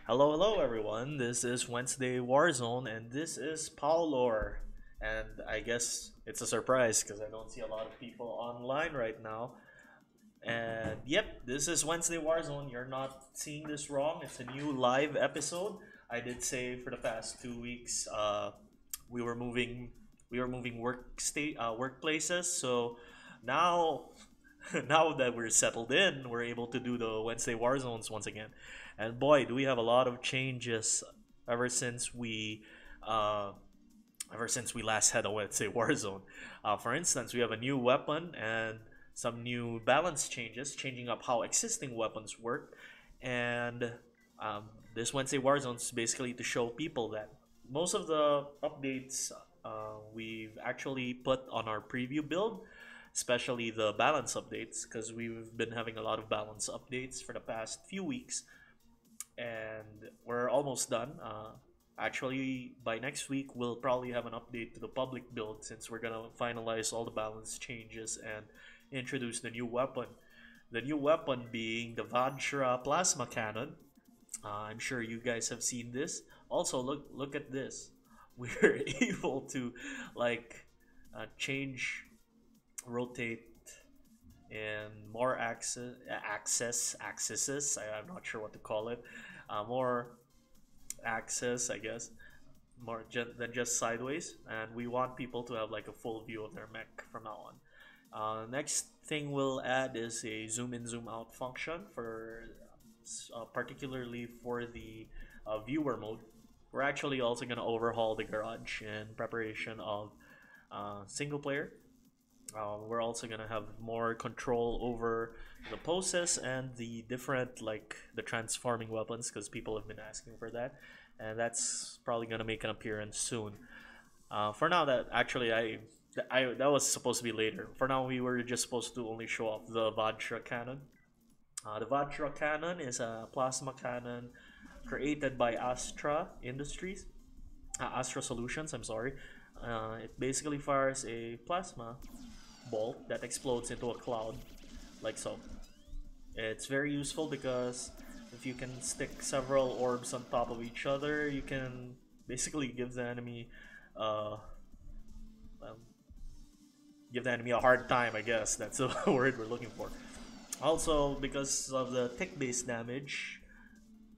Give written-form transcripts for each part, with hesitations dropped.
Hello, hello, everyone. This is Wednesday Warzone, and this is Paolo. And I guess it's a surprise because I don't see a lot of people online right now. And yep, this is Wednesday Warzone. You're not seeing this wrong. It's a new live episode. I did say for the past 2 weeks, we were moving, we were moving workplaces. So now now that we're settled in, we're able to do the Wednesday War Zones once again. And boy, do we have a lot of changes ever since we uh, ever since we last had a Wednesday War Zone. For instance, we have a new weapon and some new balance changes, changing up how existing weapons work. And um, this Wednesday War Zone is basically to show people that most of the updates we've actually put on our preview build, especially the balance updates, because we've been having a lot of balance updates for the past few weeks, and we're almost done. Actually, by next week, we'll probably have an update to the public build since we're gonna finalize all the balance changes and introduce the new weapon. The new weapon being the Vajra Plasma Cannon. I'm sure you guys have seen this. Also, look at this. We're able to like change, rotate in more accesses. I'm not sure what to call it. More access, I guess, than just sideways. And we want people to have like a full view of their mech from now on. Next thing we'll add is a zoom in, zoom out function for particularly for the viewer mode. We're actually also going to overhaul the garage in preparation of single player. We're also gonna have more control over the poses and the different, like the transforming weapons, because people have been asking for that, and that's probably gonna make an appearance soon. For now, that was supposed to be later. For now, we were just supposed to only show off the Vajra Cannon. The Vajra Cannon is a plasma cannon created by Astra Solutions. I'm sorry. It basically fires a plasma bolt that explodes into a cloud, like so. It's very useful because if you can stick several orbs on top of each other, you can basically uh, um, give the enemy a hard time. I guess that's the word we're looking for. Also, because of the tick-based damage,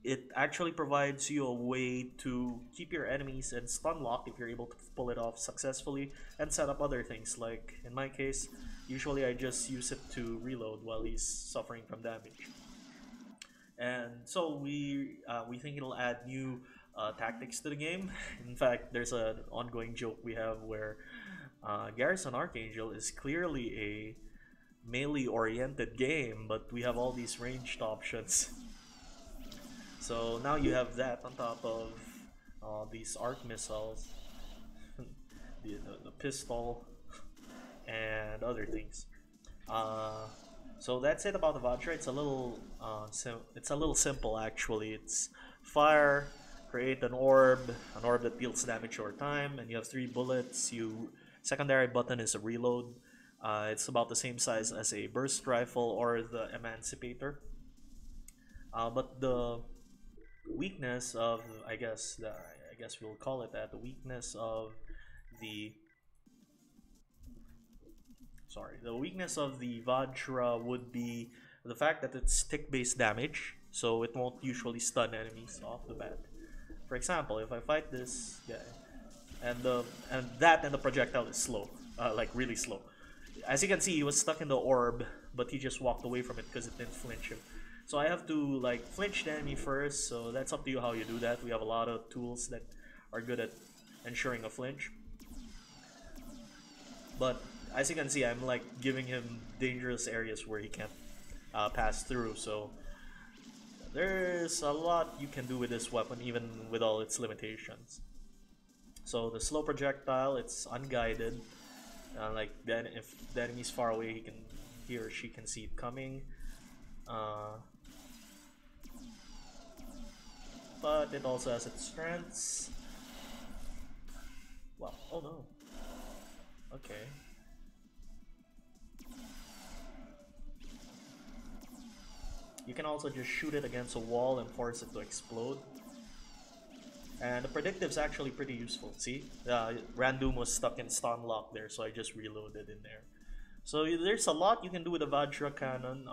it actually provides you a way to keep your enemies in stun lock if you're able to pull it off successfully and set up other things. Like in my case, usually I just use it to reload while he's suffering from damage. And so we think it'll add new tactics to the game. In fact, there's an ongoing joke we have where Garrison Archangel is clearly a melee oriented game, but we have all these ranged options. So now you have that on top of these arc missiles, the pistol, and other things. So that's it about the Vajra. It's a little simple actually. It's fire, create an orb that deals damage over time, and you have 3 bullets. You secondary button is a reload. It's about the same size as a burst rifle or the Emancipator. But the weakness of I guess we'll call it that, the weakness of the the weakness of the Vajra would be the fact that it's stick-based damage, so it won't usually stun enemies off the bat. For example, if I fight this guy, and the projectile is slow, like really slow. As you can see, he was stuck in the orb, but he just walked away from it because it didn't flinch him. So I have to like flinch the enemy first. So that's up to you how you do that. We have a lot of tools that are good at ensuring a flinch. But as you can see, I'm like giving him dangerous areas where he can't pass through. So there's a lot you can do with this weapon, even with all its limitations. So the slow projectile, it's unguided. Like then, if the enemy's far away, he or she can see it coming. But it also has its strengths. Wow! Oh no. Okay. You can also just shoot it against a wall and force it to explode. And the predictive's actually pretty useful. See, Random was stuck in stun lock there, so I just reloaded in there. So there's a lot you can do with the Vajra Cannon.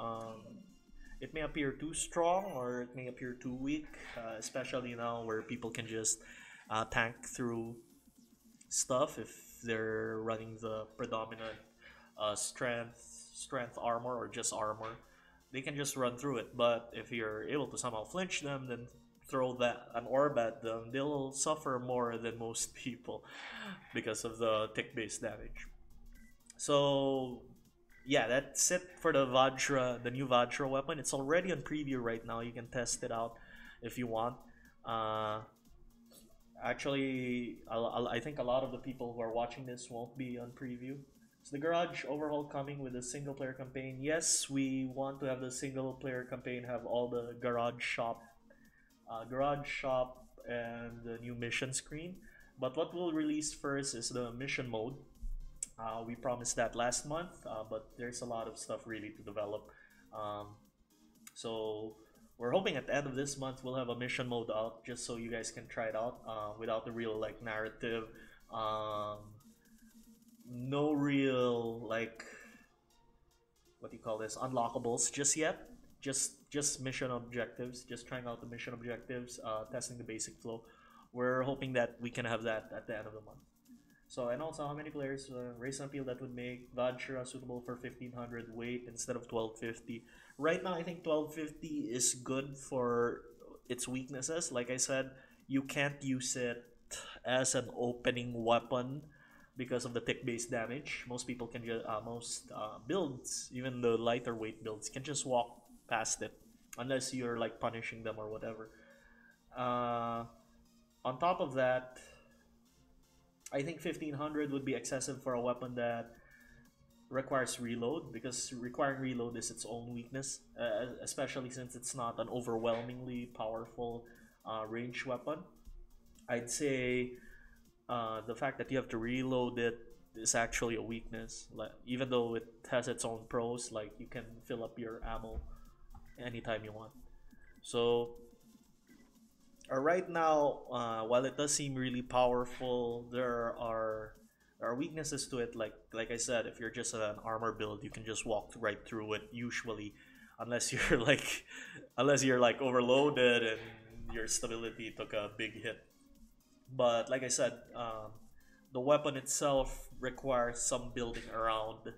It may appear too strong or it may appear too weak, especially now where people can just tank through stuff if they're running the predominant strength armor or just armor. They can just run through it, but if you're able to somehow flinch them, then throw that an orb at them, they'll suffer more than most people because of the tick-based damage. So yeah, that's it for the Vajra, the new Vajra weapon. It's already on preview right now. You can test it out if you want. Actually, I think a lot of the people who are watching this won't be on preview. Is the Garage overhaul coming with a single player campaign? Yes, we want to have the single player campaign have all the Garage Shop and the new mission screen. But what we'll release first is the mission mode. We promised that last month, but there's a lot of stuff really to develop. So we're hoping at the end of this month we'll have a mission mode out just so you guys can try it out without the real like narrative. No real like what do you call this unlockables just yet. Just mission objectives. Just trying out the mission objectives, testing the basic flow. We're hoping that we can have that at the end of the month. So, and also how many players, race and appeal that would make Vajra suitable for 1500 weight instead of 1250. Right now I think 1250 is good for its weaknesses. Like I said, you can't use it as an opening weapon because of the tick-based damage. Most people can just, most builds, even the lighter weight builds, can just walk past it unless you're like punishing them or whatever. On top of that, I think 1500 would be excessive for a weapon that requires reload, because requiring reload is its own weakness, especially since it's not an overwhelmingly powerful range weapon. I'd say the fact that you have to reload it is actually a weakness. Like, even though it has its own pros, like you can fill up your ammo anytime you want. So right now, while it does seem really powerful, there are weaknesses to it. Like I said, if you're just an armor build, you can just walk right through it usually, unless you're like overloaded and your stability took a big hit. But like I said, the weapon itself requires some building around,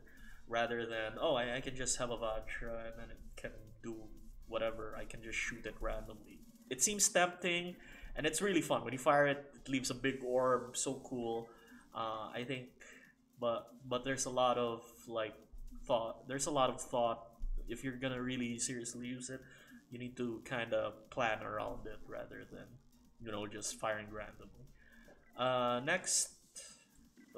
rather than I can just have a Vajra and then it can do whatever. I can just shoot it randomly. It seems tempting, and it's really fun. When you fire it, it leaves a big orb. So cool. I think, but there's a lot of thought. There's a lot of thought. If you're gonna really seriously use it, you need to kind of plan around it rather than just firing randomly. Next.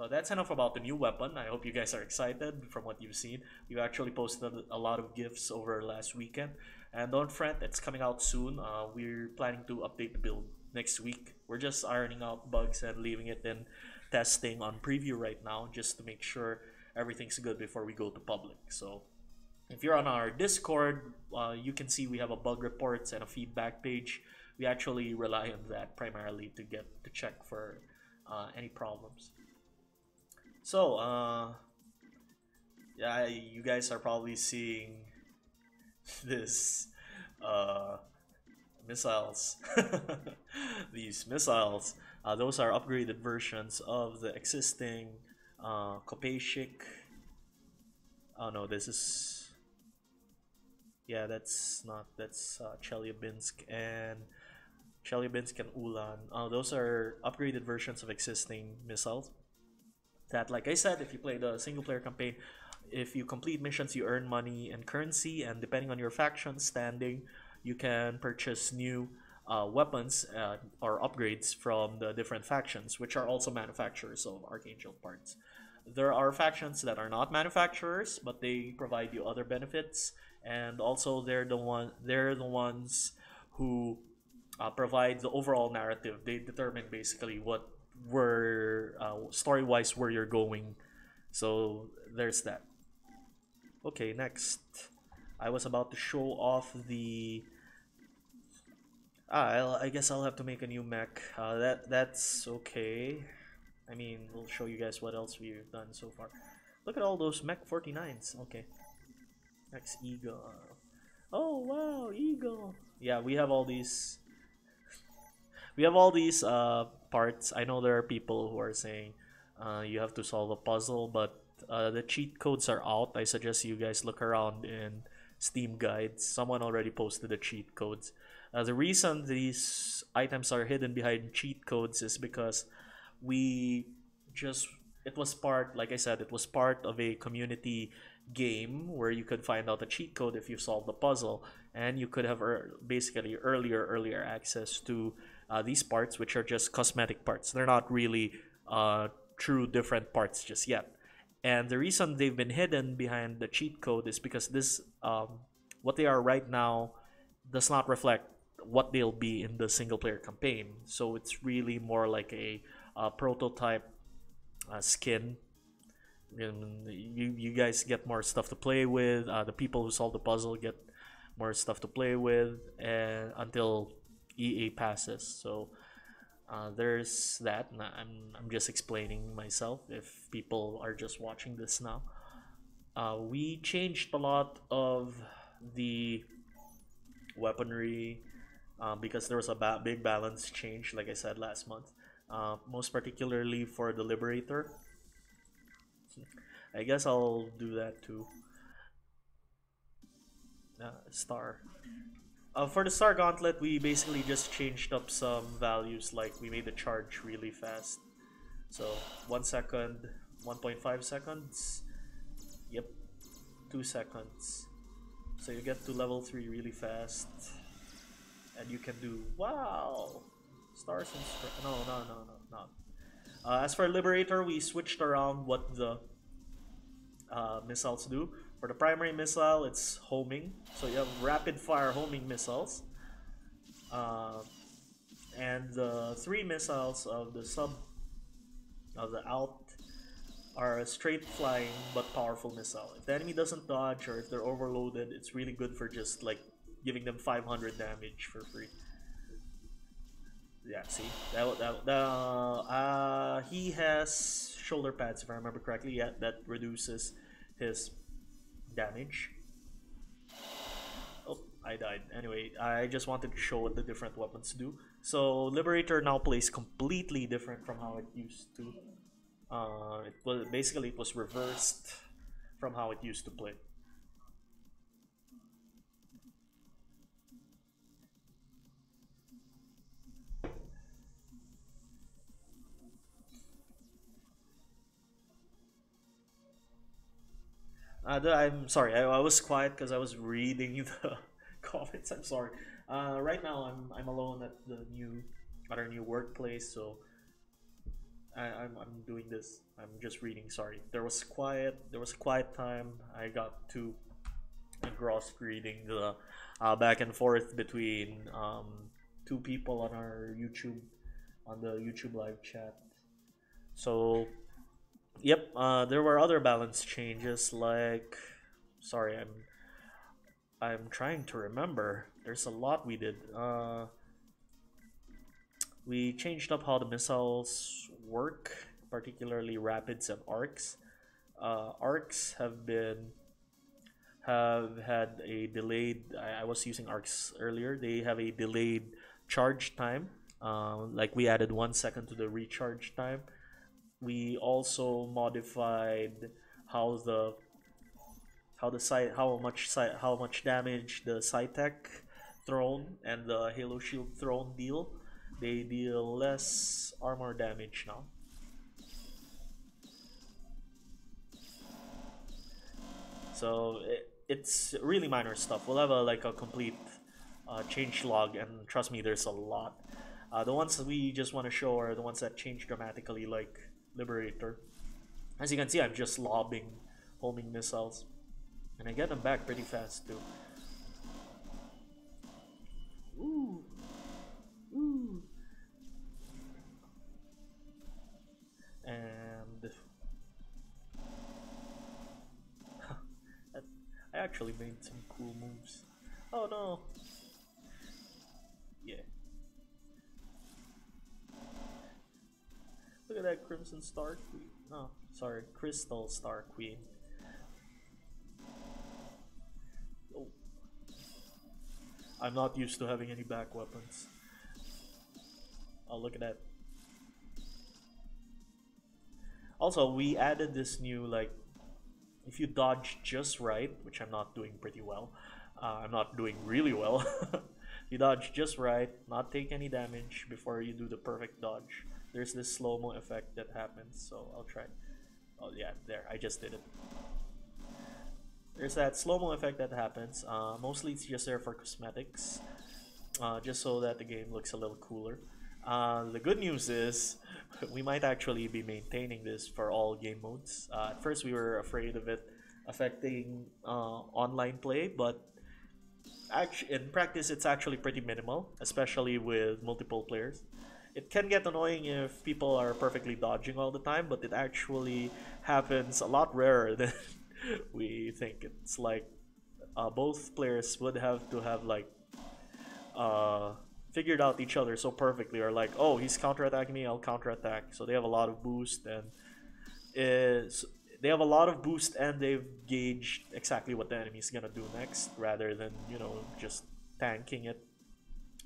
That's enough about the new weapon. I hope you guys are excited from what you've seen. You actually posted a lot of GIFs over last weekend. And don't fret, it's coming out soon. We're planning to update the build next week. We're just ironing out bugs and leaving it in testing on preview right now, just to make sure everything's good before we go to public. So if you're on our Discord, you can see we have a bug reports and a feedback page. We actually rely on that primarily to check for any problems. So yeah, you guys are probably seeing this missiles. These missiles, those are upgraded versions of the existing Kopeshik. Oh no, this is, yeah, that's Chelyabinsk and Ulan. Those are upgraded versions of existing missiles that, like I said, if you play the single player campaign, if you complete missions, you earn money and currency, and depending on your faction standing, you can purchase new weapons or upgrades from the different factions, which are also manufacturers of Archangel parts. There are factions that are not manufacturers, but they provide you other benefits, and also they're the ones who provide the overall narrative. They determine basically story-wise where you're going. So there's that. Okay, next. I was about to show off the I guess I'll have to make a new mech. That's okay. I mean, we'll show you guys what else we've done so far. Look at all those mech 49s. Okay. Next Eagle. Oh wow, Eagle. Yeah, we have all these. We have all these parts. I know there are people who are saying you have to solve a puzzle, but the cheat codes are out. I suggest you guys look around in Steam guides. Someone already posted the cheat codes. The reason these items are hidden behind cheat codes is because we just it was part, like I said, it was part of a community game where you could find out a cheat code if you solve the puzzle, and you could have basically earlier access to these parts, which are just cosmetic parts. They're not really true different parts just yet. And the reason they've been hidden behind the cheat code is because this what they are right now does not reflect what they'll be in the single player campaign. So it's really more like a prototype skin. You guys get more stuff to play with. The people who solve the puzzle get more stuff to play with, and until EA passes. So there's that. And I'm just explaining myself if people are just watching this now. We changed a lot of the weaponry because there was a big balance change, like I said last month. Most particularly for the Liberator. I guess I'll do that too. Star. For the Star Gauntlet, we basically just changed up some values, like we made the charge really fast. So 1 second, 1.5 seconds, yep, 2 seconds. So you get to level 3 really fast, and you can do, wow, stars and no. As for Liberator, we switched around what the missiles do. For the primary missile, it's homing. So you have rapid fire homing missiles. And the 3 missiles of the alt are a straight flying but powerful missile. If the enemy doesn't dodge or if they're overloaded, it's really good for just like giving them 500 damage for free. Yeah, see, he has shoulder pads if I remember correctly. Yeah, that reduces his damage. Oh, I died. Anyway, I just wanted to show what the different weapons do. So Liberator now plays completely different from how it used to. It was reversed from how it used to play. I'm sorry, I was quiet because I was reading the comments. I'm sorry. Right now I'm alone at our new workplace, so I'm doing this. I'm just reading. Sorry. There was quiet. There was a quiet time. I got too engrossed reading the back and forth between two people on the YouTube live chat. So yep, there were other balance changes like, sorry, I'm trying to remember. There's a lot we did. We changed up how the missiles work, particularly rapids and arcs. Arcs have had a delayed. I was using arcs earlier. They have a delayed charge time. Like we added 1 second to the recharge time. We also modified how much damage the Cytec throne and the Halo Shield throne deal. They deal less armor damage now. So it's really minor stuff. We'll have a complete change log, and trust me, there's a lot. The ones that we just want to show are the ones that change dramatically, like Liberator. As you can see, I'm just lobbing homing missiles, and I get them back pretty fast too. Ooh, ooh, and I actually made some cool moves. Oh no! Yeah, Crimson Star Queen. No, sorry, Crystal Star Queen. Oh. I'm not used to having any back weapons. Oh, look at that. Also, we added this new, like, if you dodge just right, which I'm not doing pretty well. I'm not doing really well. You dodge just right, not take any damage before you do the perfect dodge. There's this slow-mo effect that happens, so I'll try. Oh yeah, there, I just did it. There's that slow-mo effect that happens. Mostly it's just there for cosmetics, just so that the game looks a little cooler. The good news is we might actually be maintaining this for all game modes. At first we were afraid of it affecting online play, but in practice it's actually pretty minimal, especially with multiple players. It can get annoying if people are perfectly dodging all the time, but it actually happens a lot rarer than we think. It's like both players would have to have like figured out each other so perfectly, or like, oh, he's counterattacking me, I'll counterattack. So they have a lot of boost, and they've gauged exactly what the enemy's gonna do next, rather than, you know, just tanking it.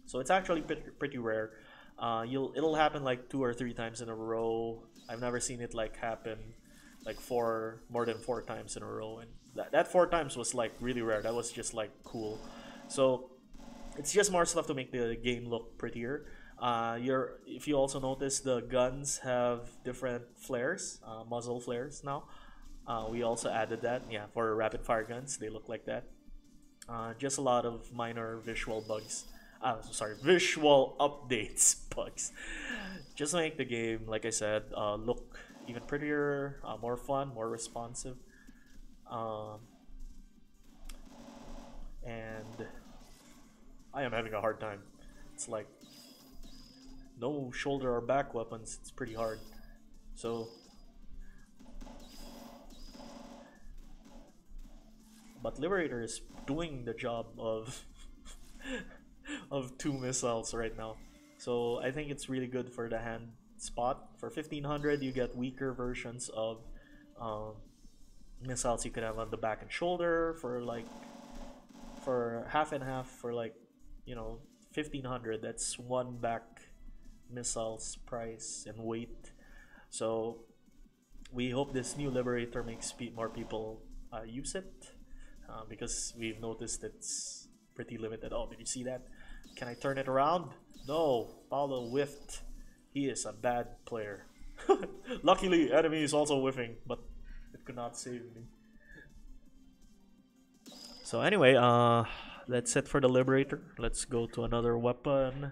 So it's actually pretty rare. It'll happen like 2 or 3 times in a row. I've never seen it like happen like more than 4 times in a row, and that 4 times was like really rare. That was just like cool. So it's just more stuff to make the game look prettier. If you also notice, the guns have different flares, muzzle flares now. We also added that, yeah, for rapid fire guns. They look like that. Just a lot of minor visual bugs. Visual updates bugs. Just to make the game, like I said, look even prettier, more fun, more responsive. And I am having a hard time. It's like no shoulder or back weapons. It's pretty hard. So, but Liberator is doing the job of of 2 missiles right now. So I think it's really good for the hand spot. For 1500, you get weaker versions of missiles you could have on the back and shoulder. For half and half, for like, you know, 1500, that's 1 back missile's price and weight. So we hope this new Liberator makes more people use it, because we've noticed it's pretty limited. Oh, did you see that? Can I turn it around? No, Paolo whiffed. He is a bad player. Luckily, enemy is also whiffing, but it could not save me. So anyway, that's it for the Liberator. Let's go to another weapon.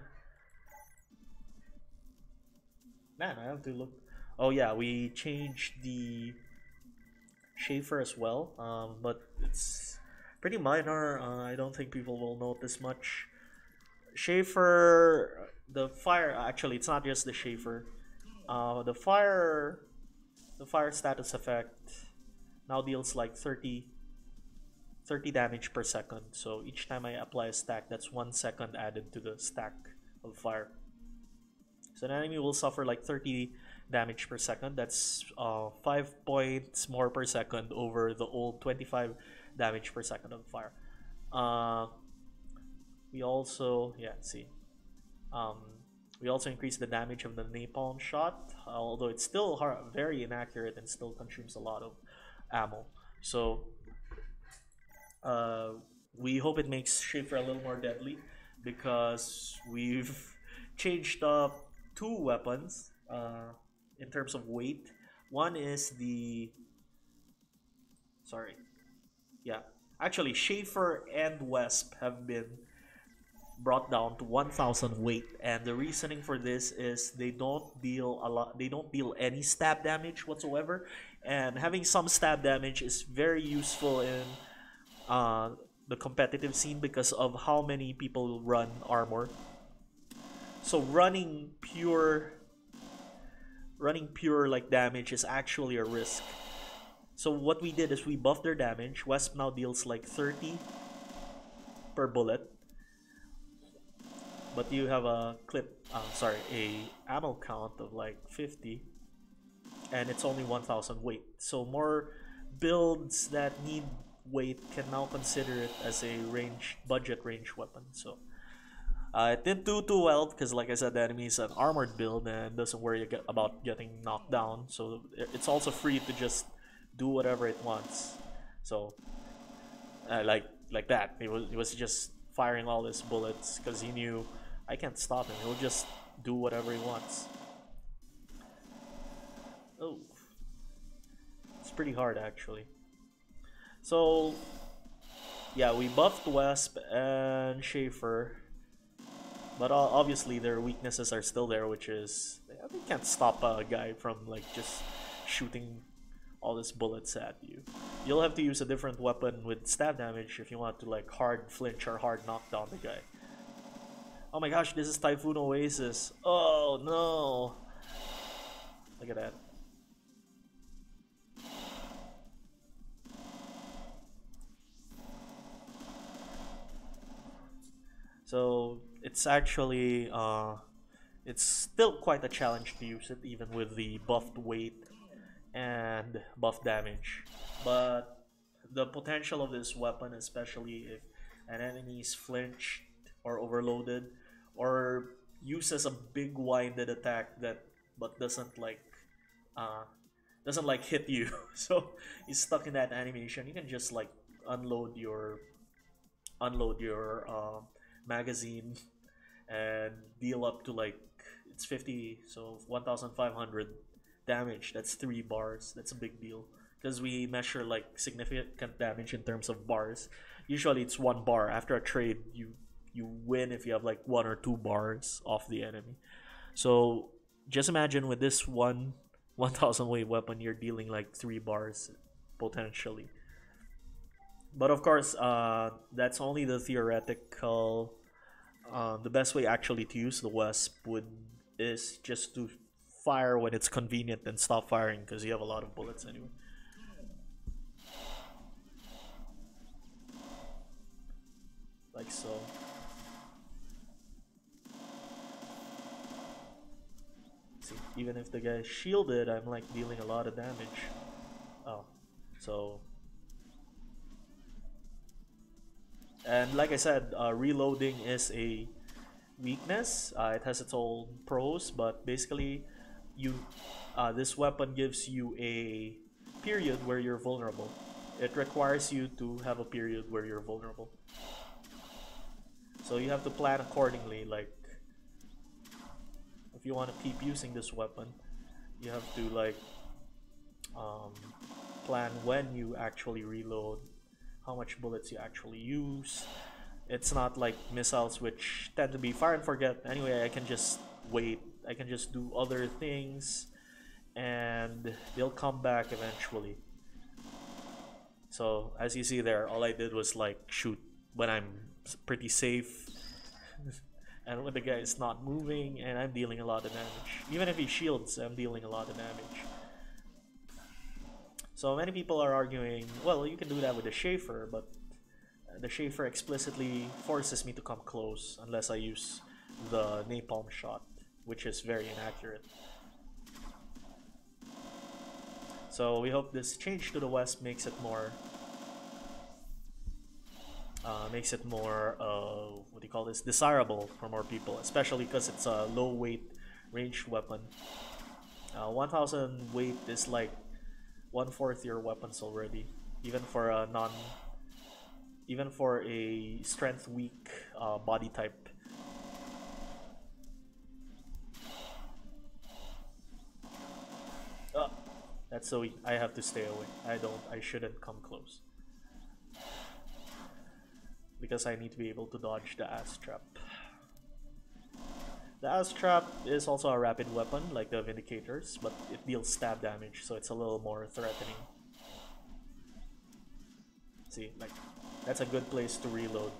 Man, I have to look. Oh yeah, we changed the Schaefer as well, but it's pretty minor. I don't think people will notice much. Schaefer, the fire. Actually, it's not just the Schaefer. The fire status effect now deals like 30 damage per second. So each time I apply a stack, that's 1 second added to the stack of fire. So an enemy will suffer like 30 damage per second. That's 5 points more per second over the old 25 damage per second of fire. We also, we also increase the damage of the napalm shot, although it's still very inaccurate and still consumes a lot of ammo. So we hope it makes Schaefer a little more deadly, because we've changed up 2 weapons in terms of weight. One is the actually Schaefer and Wesp have been brought down to 1000 weight, and the reasoning for this is they don't deal any stab damage whatsoever, and having some stab damage is very useful in the competitive scene because of how many people run armor. So running pure like damage is actually a risk. So what we did is we buffed their damage. Wesp now deals like 30 per bullet, but you have a ammo count of like 50. and it's only 1000 weight. So more builds that need weight can now consider it as a budget range weapon. So it didn't do too well because, like I said, the enemy is an armored build and doesn't worry about getting knocked down. So it's also free to just do whatever it wants. So like that, it was just firing all his bullets because he knew I can't stop him. He'll just do whatever he wants. Oh, it's pretty hard actually. So yeah, we buffed Wesp and Schaefer, but obviously their weaknesses are still there, which is they can't stop a guy from like just shooting all his bullets at you. You'll have to use a different weapon with stab damage if you want to like hard flinch or hard knock down the guy. Oh my gosh, this is Typhoon Oasis. Oh no! Look at that. So it's actually it's still quite a challenge to use it even with the buffed weight and buff damage. But the potential of this weapon, especially if an enemy is flinched or overloaded or uses a big winded attack that but doesn't like hit you, so he's stuck in that animation, you can just like unload your magazine and deal up to like it's 50, so 1500 damage. That's 3 bars. That's a big deal because we measure like significant damage in terms of bars. Usually it's 1 bar. After a trade you win if you have like 1 or 2 bars off the enemy. So just imagine with this 1000 weight weapon you're dealing like 3 bars potentially. But of course, that's only the theoretical. The best way actually to use the Wesp is just to fire when it's convenient and stop firing because you have a lot of bullets anyway. Like so. See, even if the guy's shielded, I'm like dealing a lot of damage. Oh, so. And like I said, reloading is a weakness. It has its own pros, but basically, this weapon gives you a period where you're vulnerable. It requires you to have a period where you're vulnerable. So you have to plan accordingly. Like, if you want to keep using this weapon, you have to like plan when you actually reload, how much bullets you actually use. It's not like missiles which tend to be fire and forget. Anyway, I can just wait. I can just do other things and they'll come back eventually. So as you see there, all I did was like shoot when I'm pretty safe and when the guy is not moving and I'm dealing a lot of damage. Even if he shields, I'm dealing a lot of damage. So many people are arguing, well, you can do that with the Schaefer, but the Schaefer explicitly forces me to come close unless I use the napalm shot, which is very inaccurate. So we hope this change to the West makes it more what do you call this, desirable for more people, especially because it's a low weight ranged weapon. 1000 weight is like 1/4 your weapons already, even for a strength weak body type. That's so I have to stay away. I shouldn't come close because I need to be able to dodge the ass trap. The ass trap is also a rapid weapon like the Vindicators, but it deals stab damage, so it's a little more threatening. See, like that's a good place to reload,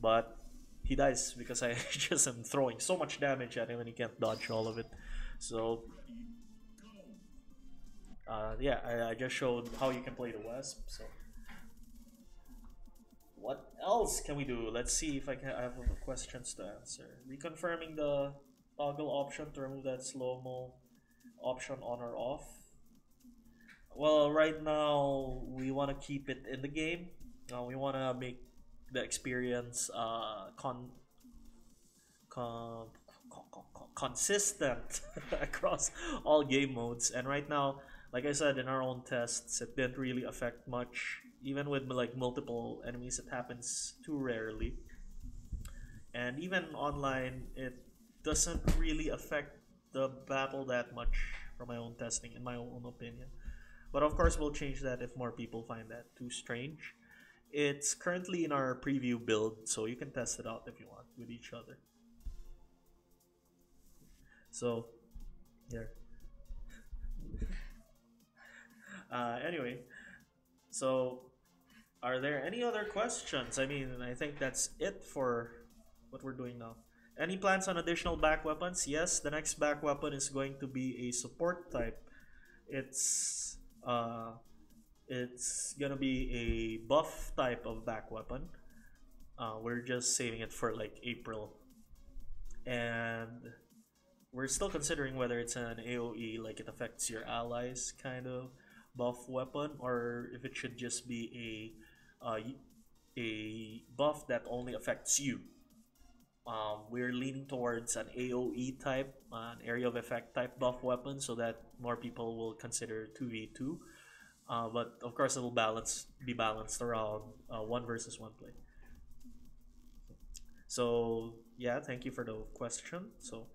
but he dies because I just am throwing so much damage at him and he can't dodge all of it. So yeah, I just showed how you can play the Wesp. So what else can we do? Let's see if I have questions to answer. Reconfirming the toggle option to remove that slow-mo option on or off. Well, right now we want to keep it in the game. We want to make the experience con- consistent across all game modes. And right now, like I said in our own tests, it didn't really affect much. Even with like multiple enemies, it happens too rarely. And even online, it doesn't really affect the battle that much from my own testing, in my own opinion. But of course, we'll change that if more people find that too strange. It's currently in our preview build, so you can test it out if you want with each other. So, yeah. Anyway, so are there any other questions? I mean, I think that's it for what we're doing now. Any plans on additional back weapons? Yes, the next back weapon is going to be a support type. It's uh, it's gonna be a buff type of back weapon. We're just saving it for like April, and we're still considering whether it's an AOE, like it affects your allies kind of buff weapon, or if it should just be a buff that only affects you. We're leaning towards an AOE type, an area of effect type buff weapon, so that more people will consider 2v2. But of course, it'll be balanced around one versus one play. So yeah, thank you for the question. So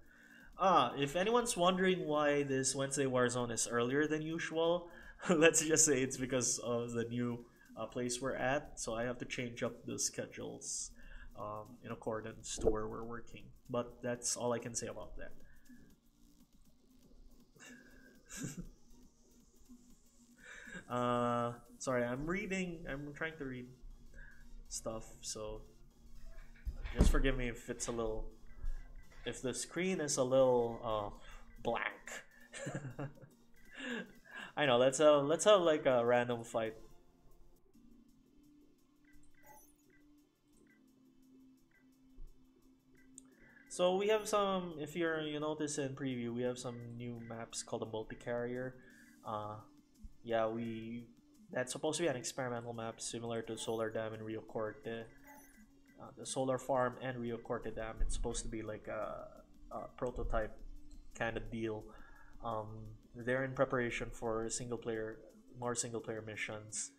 if anyone's wondering why this Wednesday Warzone is earlier than usual, let's just say it's because of the new place we're at. So I have to change up the schedules in accordance to where we're working. But that's all I can say about that. Sorry, I'm trying to read stuff, so just forgive me if it's a little, if the screen is a little blank. I know. Let's have like a random fight. So we have some. If you notice in preview, we have some new maps called the multi carrier. Uh, yeah, we that's supposed to be an experimental map similar to Solar Dam and Rio Corte. The Solar Farm and Rio Corte Dam. It's supposed to be like a prototype kind of deal. They're in preparation for more single player missions.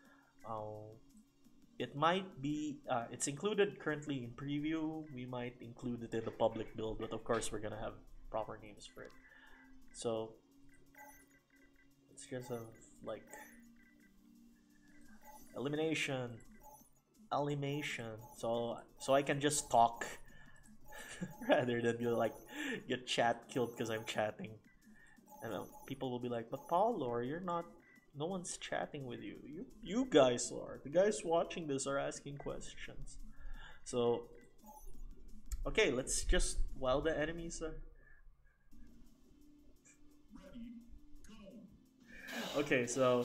Uh, it might be, it's included currently in preview. We might include it in the public build, but of course we're gonna have proper names for it. So it's just a like elimination, animation. So I can just talk rather than be like get chat killed because I'm chatting. And people will be like, "But Paulo, you're not. No one's chatting with you. You guys are. The guys watching this are asking questions." So okay, let's just while the enemies are. Okay, so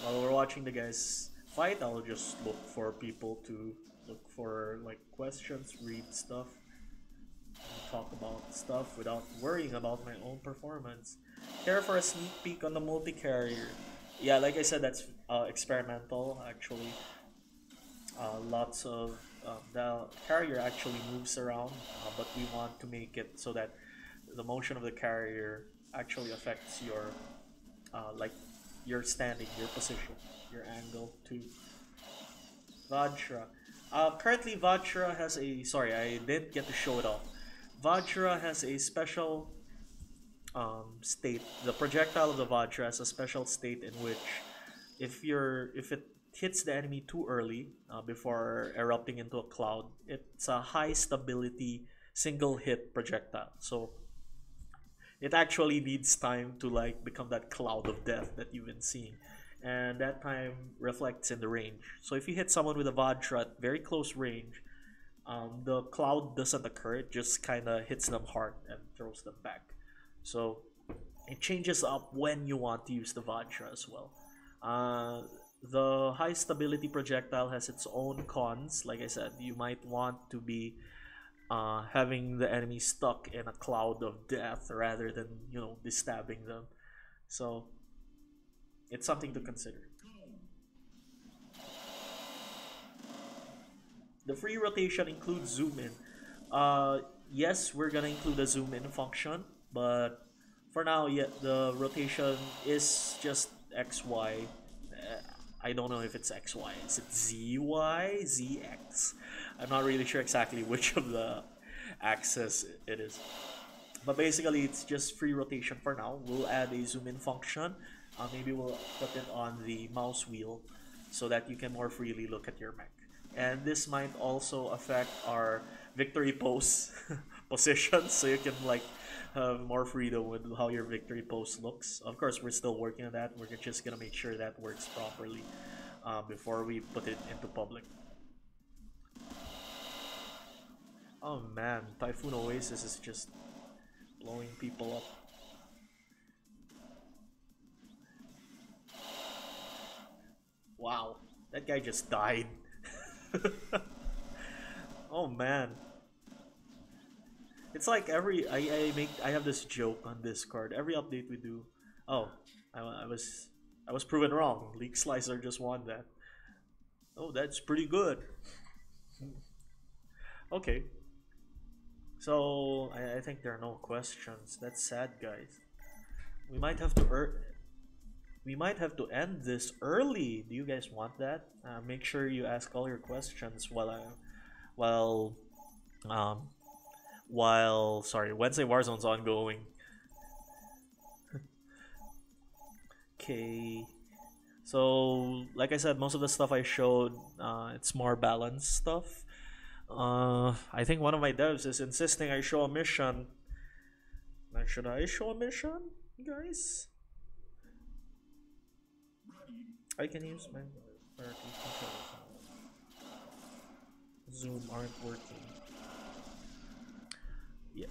while we're watching the guys fight, I'll just look for people to look for like questions, read stuff, talk about stuff without worrying about my own performance. Care for a sneak peek on the multi carrier? Yeah, like I said, that's experimental actually. Lots of the carrier actually moves around, but we want to make it so that the motion of the carrier actually affects your like your standing, your position, your angle too. Vajra. Currently, Vajra has a. Sorry, I didn't get to show it off. Vajra has a special state. The projectile of the Vajra has a special state in which, if it hits the enemy too early before erupting into a cloud, it's a high stability single hit projectile. So it actually needs time to like become that cloud of death that you've been seeing, and that time reflects in the range. So if you hit someone with a Vajra at very close range, the cloud doesn't occur. It just kind of hits them hard and throws them back. So it changes up when you want to use the Vajra as well. The high stability projectile has its own cons. Like I said, you might want to be having the enemy stuck in a cloud of death rather than, be stabbing them. So it's something to consider. The free rotation includes zoom in. Yes, we're gonna include a zoom in function, but for now, yeah, the rotation is just XY. I don't know if it's XY. Is it ZY? ZX? I'm not really sure exactly which of the axis it is. But basically, it's just free rotation for now. We'll add a zoom in function. Maybe we'll put it on the mouse wheel so that you can more freely look at your mech. And this might also affect our victory pose positions, so you can like have more freedom with how your victory pose looks. Of course, we're still working on that. We're just gonna make sure that works properly before we put it into public. Oh man, Typhoon Oasis is just blowing people up. Wow, that guy just died. Oh man. It's like I have this joke on Discord. Every update we do. Oh, I was proven wrong. League Slicer just won that. Oh, that's pretty good. Okay. So I think there are no questions. That's sad, guys. We might have to we might have to end this early. Do you guys want that? Make sure you ask all your questions while um sorry, Wednesday Warzone's ongoing. Okay. So like I said, most of the stuff I showed, it's more balanced stuff. I think one of my devs is insisting I show a mission. Should I show a mission, guys? I can use my Zoom aren't working. Yeah.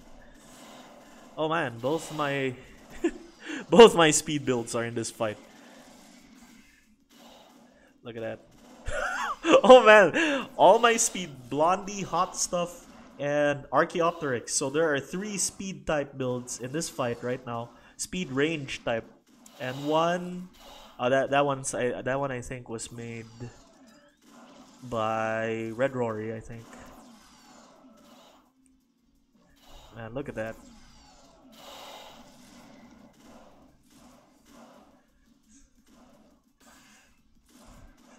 Oh man, both my both my speed builds are in this fight. Look at that. Oh man, all my speed, Blondie, Hot Stuff, and Archaeopteryx. So there are 3 speed type builds in this fight right now. Speed range type, and one, that one I think was made by Red Rory, I think. Man, look at that.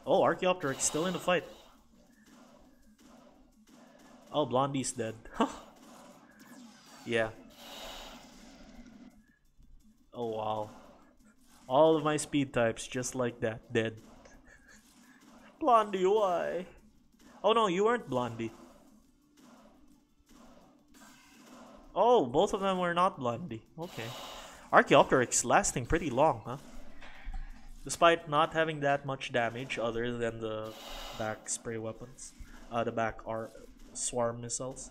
Oh, Archaeopteryx still in the fight. Oh, Blondie's dead. Yeah. Oh, wow. All of my speed types just like that, dead. Blondie, why? Oh no, you weren't Blondie. Oh, both of them were not Blondie. Okay. Archaeopteryx lasting pretty long, huh? Despite not having that much damage other than the back spray weapons. The back are swarm missiles.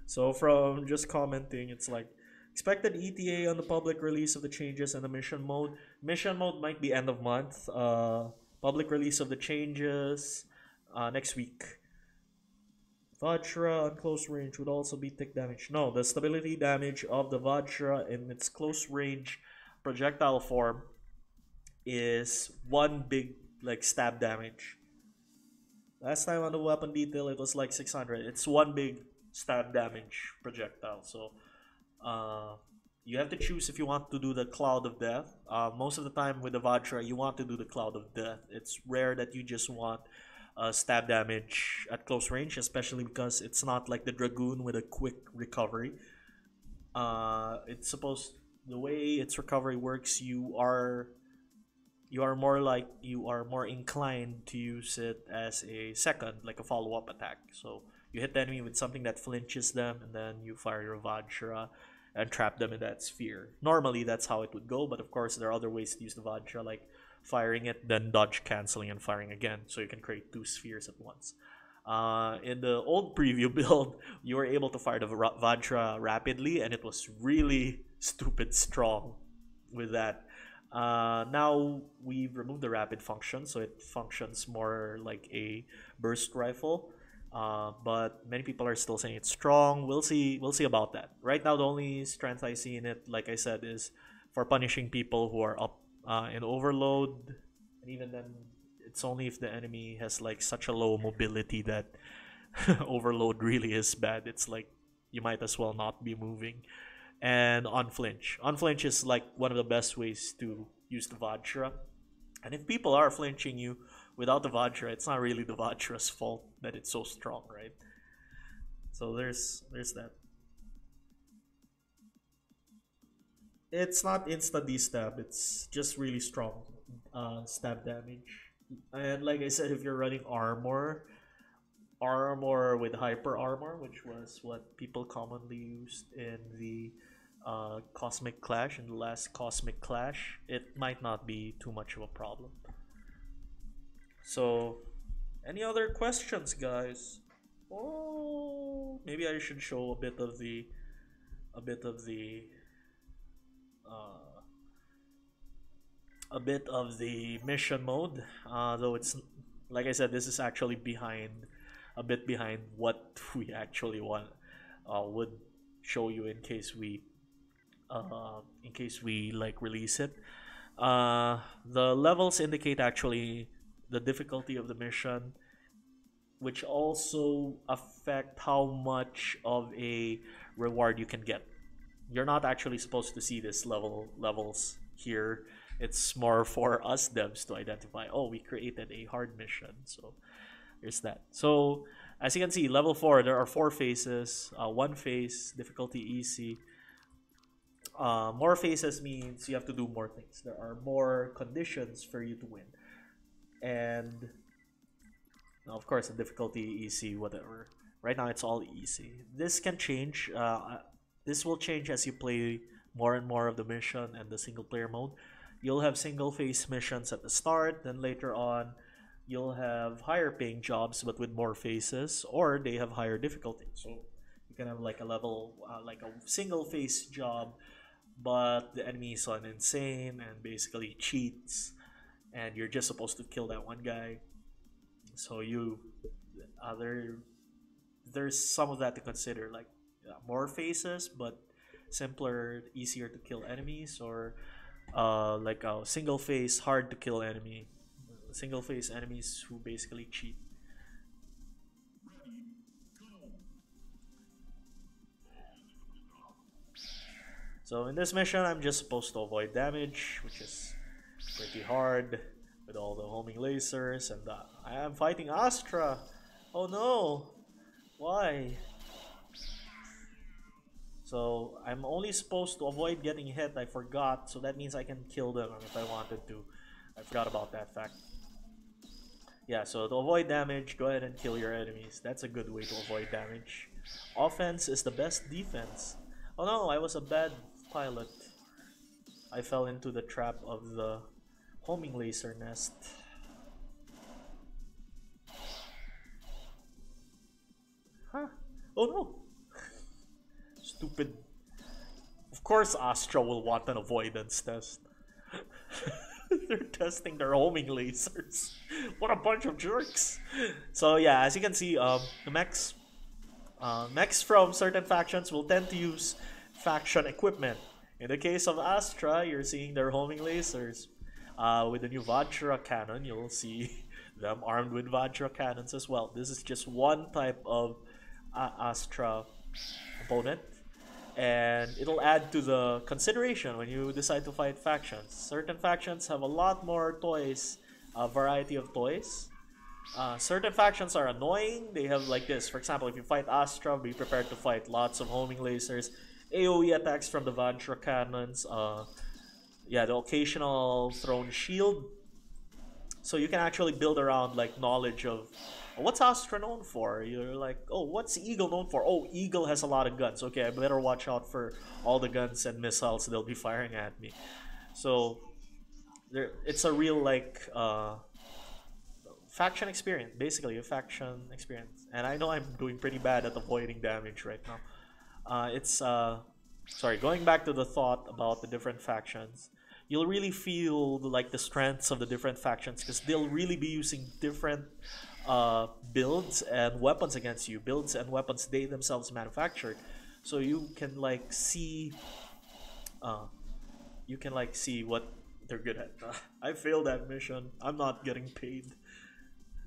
So from just commenting, it's like expected ETA on the public release of the changes in the mission mode. Mission mode might be end of month. Public release of the changes next week. Vajra on close range would also be tick damage. No, the stability damage of the Vajra in its close range projectile form is one big like stab damage. Last time on the weapon detail it was like 600. It's one big stab damage projectile. So you have to choose if you want to do the Cloud of Death. Most of the time with the Vajra you want to do the Cloud of Death. It's rare that you just want stab damage at close range, especially because it's not like the Dragoon with a quick recovery. It's supposed, the way its recovery works, you are more inclined to use it as a second, like a follow-up attack. So you hit the enemy with something that flinches them, and then you fire your Vajra and trap them in that sphere. Normally that's how it would go, but of course there are other ways to use the Vajra, like firing it, then dodge canceling and firing again, so you can create 2 spheres at once. In the old preview build, you were able to fire the Vajra rapidly, and it was really stupid strong with that. Now we've removed the rapid function, so it functions more like a burst rifle. But many people are still saying it's strong. We'll see about that. Right now, the only strength I see in it, like I said, is for punishing people who are up in Overload, and even then, it's only if the enemy has like such a low mobility that Overload really is bad. It's like you might as well not be moving. And Unflinch. Unflinch is like one of the best ways to use the Vajra. And if people are flinching you without the Vajra, it's not really the Vajra's fault that it's so strong, right? So there's that. It's not insta D-stab, it's just really strong stab damage. And like I said, if you're running armor with hyper armor, which was what people commonly used in the Cosmic Clash, in the last Cosmic Clash, it might not be too much of a problem. So, any other questions, guys? Oh, maybe I should show a bit of the uh, a bit of the mission mode. Though it's like I said, this is actually a bit behind what we actually want would show you in case we like release it. The levels indicate actually the difficulty of the mission, which also affect how much of a reward you can get. You're not actually supposed to see this levels here. It's more for us devs to identify, oh, we created a hard mission. So there's that. So as you can see, level 4, there are 4 phases. One phase, difficulty easy. More phases means you have to do more things. There are more conditions for you to win. And now, of course, the difficulty easy, whatever. Right now, it's all easy. This can change. This will change as you play more and more of the mission and the single player mode. You'll have single phase missions at the start, then later on, you'll have higher paying jobs but with more phases, or they have higher difficulty. So you can have like a level, like a single phase job, but the enemy is on insane and basically cheats, and you're just supposed to kill that one guy. So there's some of that to consider, like more phases but simpler, easier to kill enemies, or like a single phase hard to kill enemy, single phase enemies who basically cheat. So in this mission, I'm just supposed to avoid damage, which is pretty hard with all the homing lasers, and I am fighting Astra. Oh no, why? So I'm only supposed to avoid getting hit. I forgot, so that means I can kill them if I wanted to. I forgot about that fact. Yeah, so to avoid damage, go ahead and kill your enemies. That's a good way to avoid damage. Offense is the best defense. Oh no, I was a bad pilot. I fell into the trap of the homing laser nest. Huh? Oh no! Stupid. Of course Astra will want an avoidance test. They're testing their homing lasers. What a bunch of jerks. So yeah, as you can see, the mechs from certain factions will tend to use faction equipment. In the case of Astra, you're seeing their homing lasers. With the new Vajra Cannon, you'll see them armed with Vajra Cannons as well. This is just one type of Astra opponent, and it'll add to the consideration when you decide to fight factions. Certain factions have a lot more toys, a variety of toys. Certain factions are annoying. They have like this. For example, if you fight Astra, be prepared to fight lots of homing lasers, AoE attacks from the Vajra Cannons, yeah, the occasional thrown shield. So you can actually build around like knowledge of what's Astra known for. You're like, oh, what's Eagle known for? Oh, Eagle has a lot of guns. Okay, I better watch out for all the guns and missiles they'll be firing at me. So it's a real like faction experience, basically a faction experience. And I know I'm doing pretty bad at avoiding damage right now. Sorry, going back to the thought about the different factions, you'll really feel like the strengths of the different factions because they'll really be using different builds and weapons against you. Builds and weapons they themselves manufactured, so you can like see what they're good at. I failed that mission. I'm not getting paid.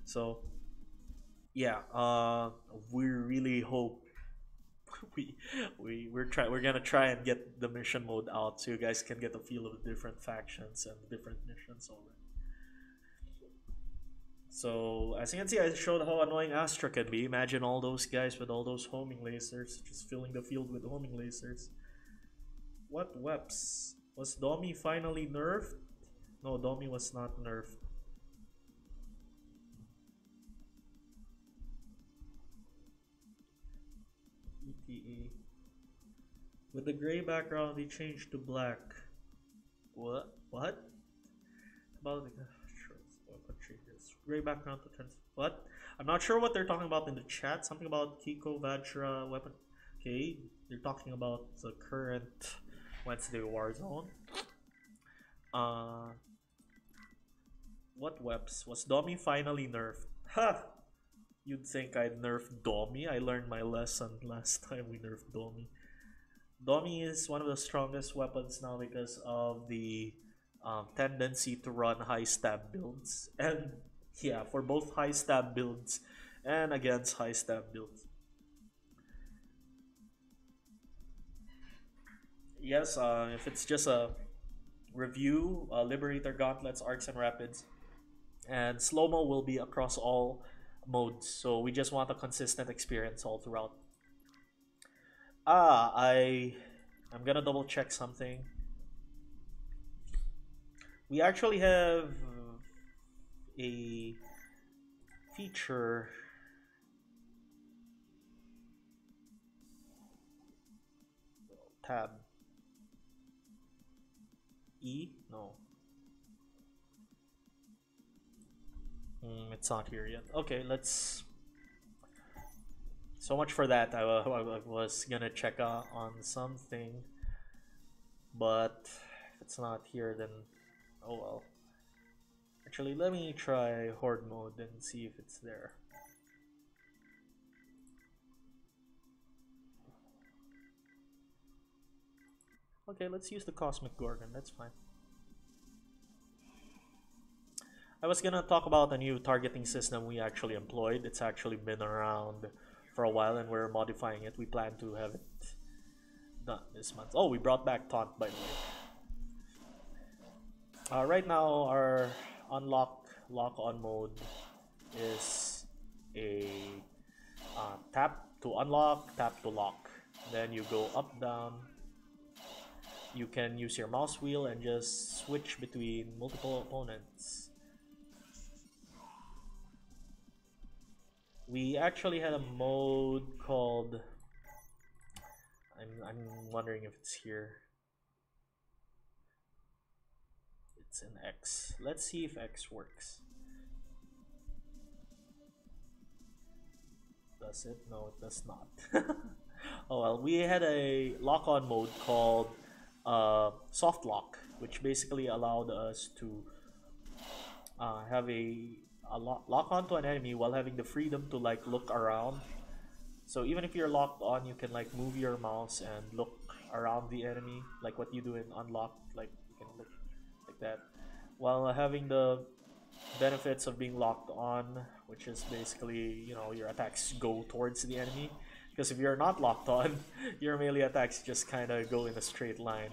So yeah, we really hope we we're gonna try and get the mission mode out so you guys can get a feel of the different factions and different missions already. So as you can see, I showed how annoying Astra can be. Imagine all those guys with all those homing lasers, just filling the field with homing lasers. What weps? Was Domi finally nerfed? No, Domi was not nerfed. ETA. With the gray background, they changed to black. What? What? About the changes. Gray background to turn. What? I'm not sure what they're talking about in the chat. Something about Kiko Vajra weapon. Okay, they're talking about the current Wednesday Warzone. What weps? Was Domi finally nerfed? Ha! You'd think I'd nerf Domi. I learned my lesson last time we nerfed Domi. Domi is one of the strongest weapons now because of the tendency to run high stab builds. And yeah, for both high stab builds and against high stab builds. Yes, if it's just a review, Liberator, Gauntlets, Arcs, and Rapids. And slow-mo will be across all modes, so we just want a consistent experience all throughout. I'm gonna double check something. We actually have a feature. Tab E? No. It's not here yet. Okay, let's. So much for that. I was gonna check out on something, but if it's not here, then oh well. Actually, let me try horde mode and see if it's there. Okay, let's use the Cosmic Gorgon. That's fine. I was gonna talk about a new targeting system we actually employed. It's actually been around for a while and we're modifying it. We plan to have it done this month. Oh, we brought back Taunt, by the way. Right now, our lock-on mode is a tap to unlock, tap to lock. Then you go up, down. You can use your mouse wheel and just switch between multiple opponents. We actually had a mode called, I'm wondering if it's here. It's in X. Let's see if X works. Does it? No, it does not. Oh well, we had a lock-on mode called soft lock, which basically allowed us to have a lock onto an enemy while having the freedom to like look around. So even if you're locked on, you can like move your mouse and look around the enemy, like what you do in unlock. Like you can look like that, while having the benefits of being locked on, which is basically, you know, your attacks go towards the enemy. Because if you're not locked on, your melee attacks just kind of go in a straight line.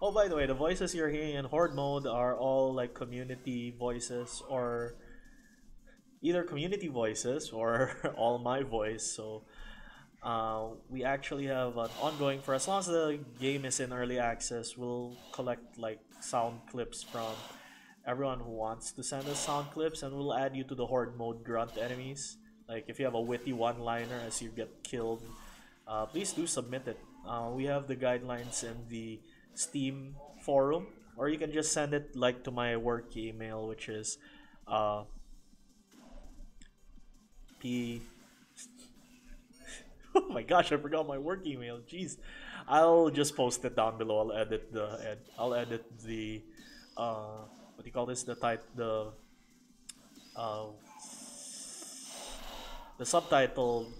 Oh, by the way, the voices you're hearing in Horde mode are all like community voices, or either community voices or all my voice. So we actually have an ongoing, for as long as the game is in early access, we'll collect like sound clips from everyone who wants to send us sound clips, and we'll add you to the Horde mode grunt enemies. Like if you have a witty one-liner as you get killed, please do submit it. We have the guidelines in the Steam forum, or you can just send it like to my work email, which is p. Oh my gosh, I forgot my work email. Jeez, I'll just post it down below. I'll edit the what do you call this? The subtitle.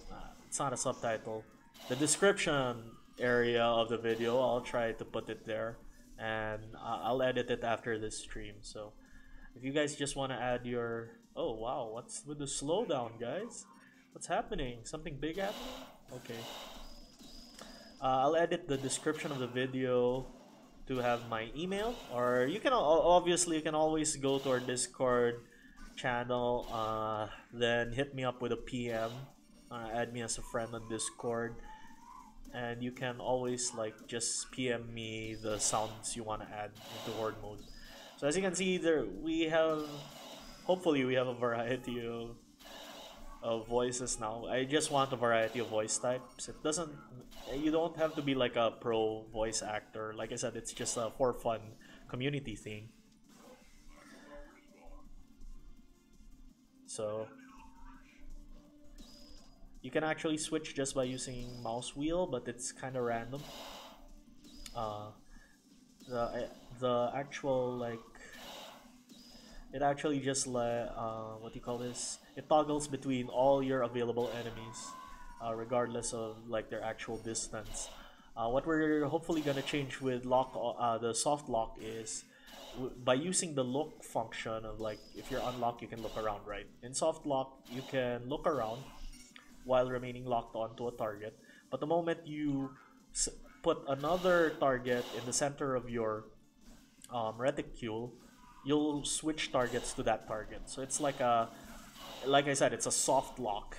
It's not a subtitle. The description area of the video. I'll try to put it there, and I'll edit it after this stream. So if you guys just want to add your, oh wow, what's with the slowdown, guys? What's happening? Something big happening? Okay. I'll edit the description of the video to have my email, or you can obviously you can always go to our Discord channel, then hit me up with a PM, add me as a friend on Discord, and you can always like just PM me the sounds you want to add into horde mode. So as you can see there, we have, hopefully we have a variety of voices now. I just want a variety of voice types. It doesn't, you don't have to be like a pro voice actor. Like I said, it's just a for fun community thing. So you can actually switch just by using mouse wheel, but it's kind of random. The actual like, it actually just what do you call this? It toggles between all your available enemies, regardless of like their actual distance. What we're hopefully gonna change with the soft lock is by using the look function of like, if you're unlocked, you can look around, right? In soft lock, you can look around while remaining locked onto a target. But the moment you put another target in the center of your reticule, you'll switch targets to that target. So it's like a, like I said, it's a soft lock.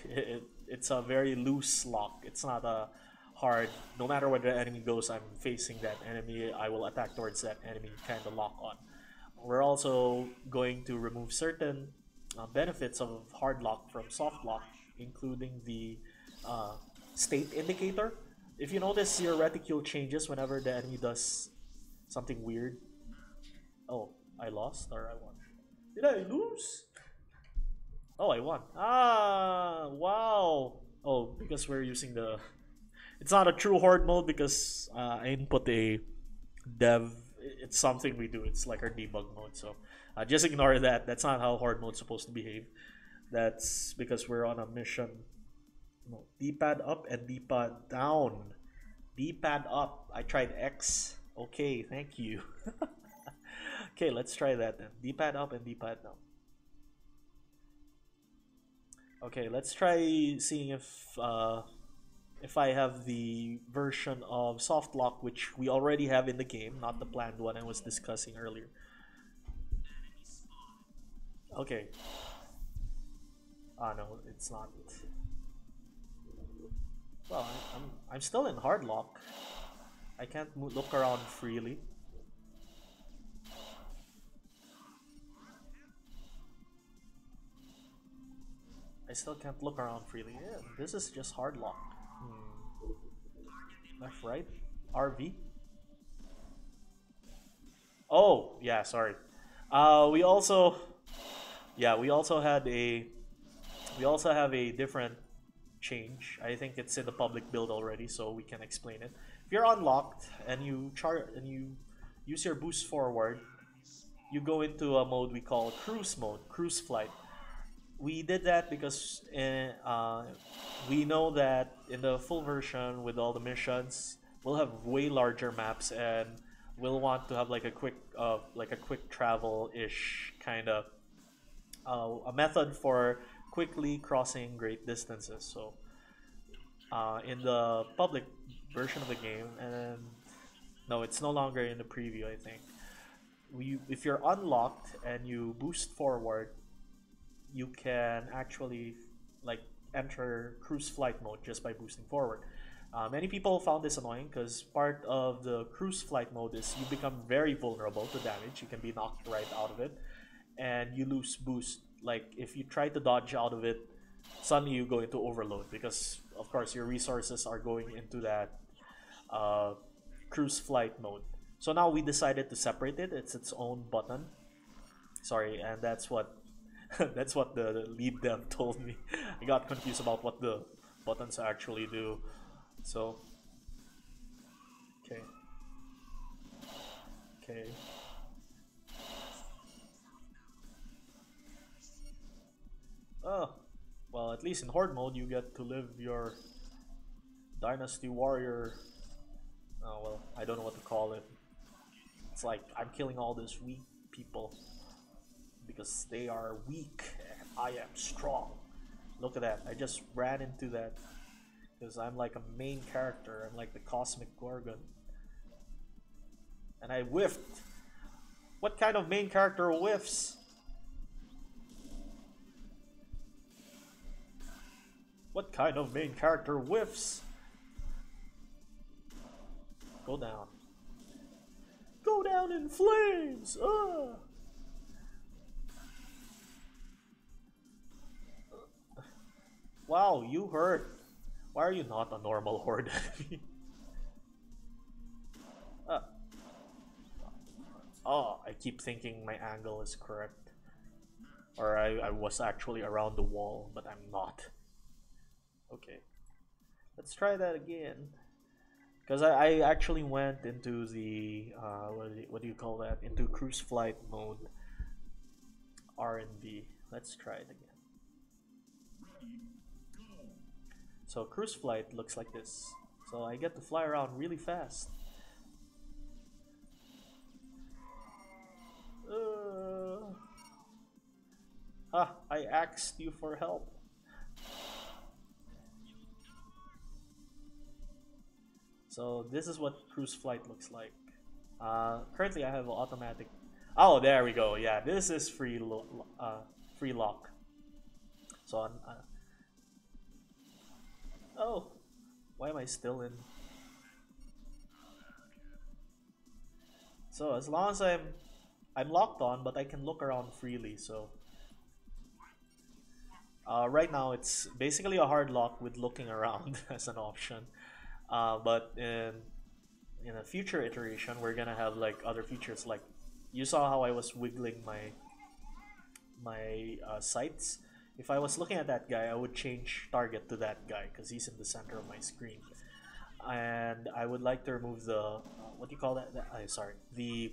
It's a very loose lock. It's not a hard, no matter where the enemy goes, I'm facing that enemy, I will attack towards that enemy kind of lock on. We're also going to remove certain benefits of hard lock from soft lock, including the state indicator. If you notice, your reticule changes whenever the enemy does something weird. Oh, I lost or I won? Did I lose? Oh, I won. Ah, wow. Oh, because we're using the... It's not a true horde mode because I input a dev. It's something we do. It's like our debug mode. So just ignore that. That's not how horde mode's supposed to behave. That's because we're on a mission. No, D-pad up and D-pad down. D-pad up. I tried X. Okay, thank you. Okay, let's try that then. D-pad up and D-pad down. Okay, let's try seeing if I have the version of soft lock, which we already have in the game, not the planned one I was discussing earlier. Okay. Ah, no, it's not. Well, I'm still in hard lock. I can't look around freely. I still can't look around freely. Yeah, this is just hard lock. Left, right, RV. Oh, yeah, sorry. We also, yeah, we also have a different change. I think it's in the public build already, so we can explain it. If you're unlocked and you use your boost forward, you go into a mode we call cruise mode, cruise flight. We did that because we know that in the full version with all the missions, we'll have way larger maps, and we'll want to have like a quick travel-ish kind of a method for quickly crossing great distances. So in the public version of the game, and no, it's no longer in the preview, I think. If you're unlocked and you boost forward, you can actually like enter cruise flight mode just by boosting forward. Many people found this annoying because part of the cruise flight mode is you become very vulnerable to damage. You can be knocked right out of it, and you lose boost. Like if you try to dodge out of it, suddenly you go into overload because of course your resources are going into that cruise flight mode. So now we decided to separate it. It's its own button. Sorry, and that's what that's what the lead dev told me. I got confused about what the buttons actually do. So, okay. Okay. Oh, well, at least in horde mode, you get to live your Dynasty Warrior Oh well, I don't know what to call it. It's like I'm killing all these weak people because they are weak and I am strong. Look at that, I just ran into that because I'm like a main character. I'm like the cosmic Gorgon. And I whiffed. What kind of main character whiffs? What kind of main character whiffs? Go down. Go down in flames! Wow, you hurt. Why are you not a normal horde enemy? Oh, I keep thinking my angle is correct. Or I was actually around the wall, but I'm not. Okay. Let's try that again. Because I actually went into the, what do you call that? Into cruise flight mode. R&D. Let's try it again. So cruise flight looks like this. So I get to fly around really fast. I asked you for help. So this is what cruise flight looks like. Currently I have automatic. Oh, there we go. Yeah, this is free lock. So oh, why am I still in? So as long as I'm locked on, but I can look around freely. So right now it's basically a hard lock with looking around as an option. But in a future iteration, we're gonna have like other features. Like you saw how I was wiggling my sights. If I was looking at that guy, I would change target to that guy because he's in the center of my screen. And I would like to remove the what do you call that? Sorry, the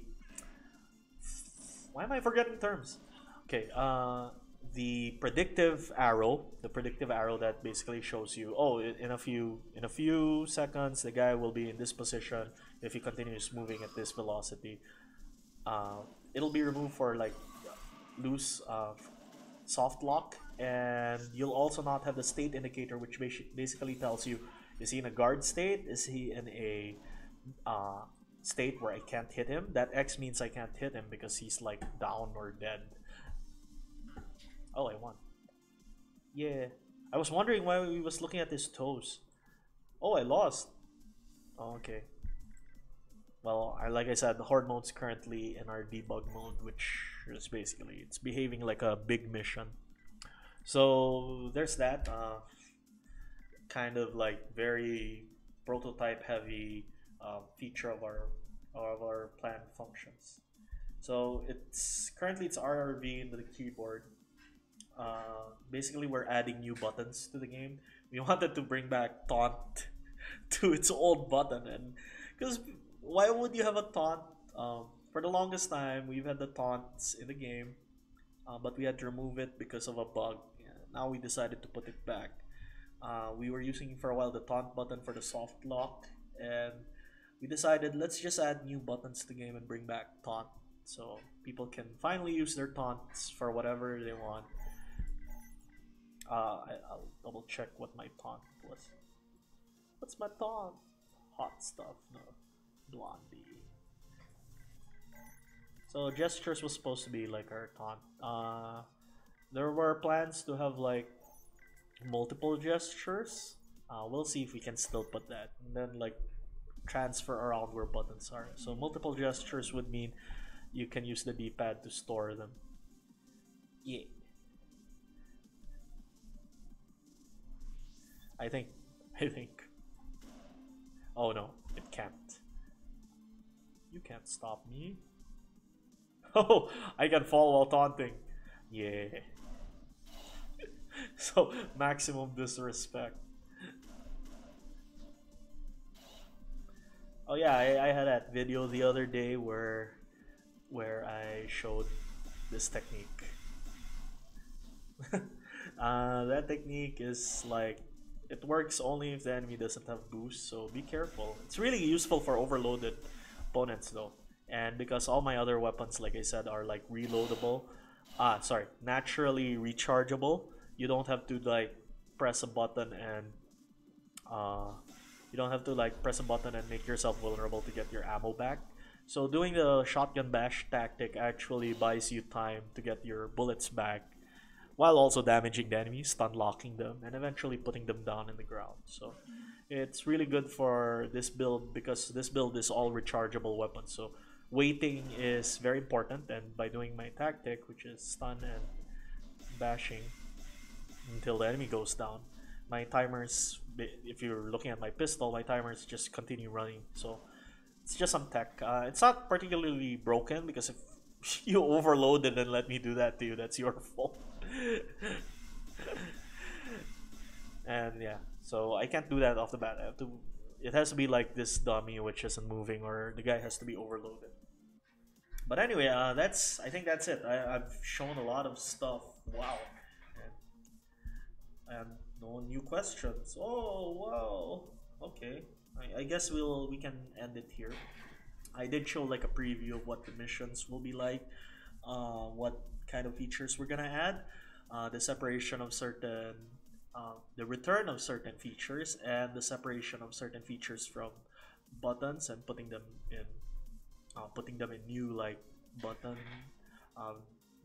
why am I forgetting terms? Okay, the predictive arrow, that basically shows you, oh, in a few seconds the guy will be in this position if he continues moving at this velocity. It'll be removed for like loose soft lock, and you'll also not have the state indicator, which basically tells you, is he in a guard state, is he in a state where I can't hit him. That X means I can't hit him because he's like down or dead. Oh, I won. Yeah. I was wondering why we was looking at his toes. Oh, I lost. Oh, okay. Well, like I said, the horde mode's currently in our debug mode, which is basically, it's behaving like a big mission. So there's that kind of like very prototype heavy feature of our planned functions. So it's currently it's RRV in the keyboard. Basically we're adding new buttons to the game. We wanted to bring back taunt to its old button, and because why would you have a taunt? For the longest time we've had the taunts in the game, but we had to remove it because of a bug. Now we decided to put it back. We were using for a while the taunt button for the soft lock, and we decided let's just add new buttons to the game and bring back taunt so people can finally use their taunts for whatever they want. I'll double check what my taunt was. What's my taunt? Hot stuff, no. Blondie. So gestures was supposed to be like our taunt. There were plans to have like multiple gestures. We'll see if we can still put that. And then like transfer around where buttons are. So multiple gestures would mean you can use the D-pad to store them. Yeah. I think. Oh no, it can't. You can't stop me. Oh, I can fall while taunting. Yeah. So maximum disrespect. Oh yeah, I had that video the other day where I showed this technique. That technique is like, it works only if the enemy doesn't have boost, so be careful. It's really useful for overloaded opponents though. And because all my other weapons, like I said, are like reloadable, sorry, naturally rechargeable, you don't have to like press a button and you don't have to like press a button and make yourself vulnerable to get your ammo back. So doing the shotgun bash tactic actually buys you time to get your bullets back while also damaging the enemies, stun locking them, and eventually putting them down in the ground. So it's really good for this build because this build is all rechargeable weapons. So waiting is very important, and by doing my tactic, which is stun and bashing until the enemy goes down, my timers, if you're looking at my pistol, my timers just continue running. So it's just some tech. It's not particularly broken because if you overload it and let me do that to you, that's your fault. And yeah, so I can't do that off the bat. I have to. It has to be like this dummy which isn't moving, or the guy has to be overloaded. But anyway, that's. I think that's it. I've shown a lot of stuff. Wow, and no new questions. Oh wow. Okay, I guess we can end it here. I did show like a preview of what the missions will be like, what kind of features we're gonna add, the separation of certain, the return of certain features, and the separation of certain features from buttons and putting them in new like button,